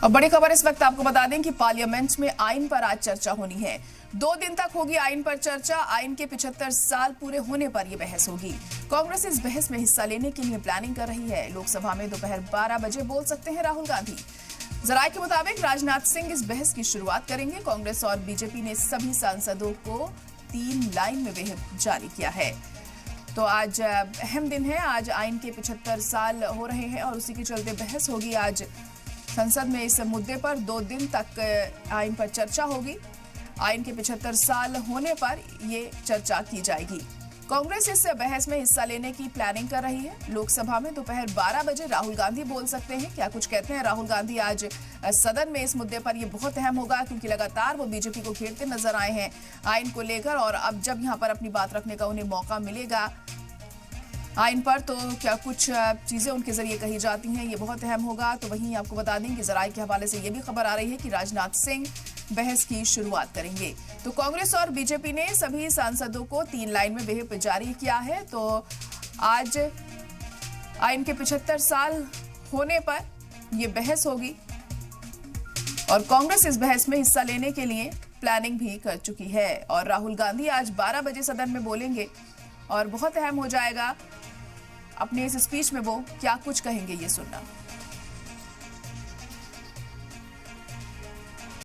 और बड़ी खबर इस वक्त आपको बता दें कि पार्लियामेंट में आइन पर आज चर्चा होनी है। 2 दिन तक होगी आइन पर चर्चा। आइन के 75 साल पूरे होने पर यह बहस होगी। कांग्रेस इस बहस में हिस्सा लेने के लिए प्लानिंग कर रही है। लोकसभा में दोपहर 12 बजे बोल सकते हैं राहुल गांधी। जराये के मुताबिक राजनाथ सिंह इस बहस की शुरुआत करेंगे। कांग्रेस और बीजेपी ने सभी सांसदों को 3 लाइन में व्हिप जारी किया है। तो आज अहम दिन है। आज आइन के 75 साल हो रहे हैं और उसी के चलते बहस होगी। आज संसद में इस मुद्दे पर 2 दिन तक आइन पर चर्चा होगी। आइन के 75 साल होने पर ये चर्चा की जाएगी। कांग्रेस इस बहस में हिस्सा लेने की प्लानिंग कर रही है। लोकसभा में दोपहर 12 बजे राहुल गांधी बोल सकते हैं। क्या कुछ कहते हैं राहुल गांधी आज सदन में इस मुद्दे पर? ये बहुत अहम होगा क्योंकि लगातार वो बीजेपी को घेरते नजर आए हैं आइन को लेकर, और अब जब यहाँ पर अपनी बात रखने का उन्हें मौका मिलेगा आइन पर, तो क्या कुछ चीजें उनके जरिए कही जाती हैं, ये बहुत अहम होगा। तो वहीं आपको बता दें कि जराये के हवाले से ये भी खबर आ रही है कि राजनाथ सिंह बहस की शुरुआत करेंगे। तो कांग्रेस और बीजेपी ने सभी सांसदों को 3 लाइन में व्हिप जारी किया है। तो आज आइन के 75 साल होने पर यह बहस होगी और कांग्रेस इस बहस में हिस्सा लेने के लिए प्लानिंग भी कर चुकी है। और राहुल गांधी आज 12 बजे सदन में बोलेंगे और बहुत अहम हो जाएगा अपने इस स्पीच में वो क्या कुछ कहेंगे, ये सुनना।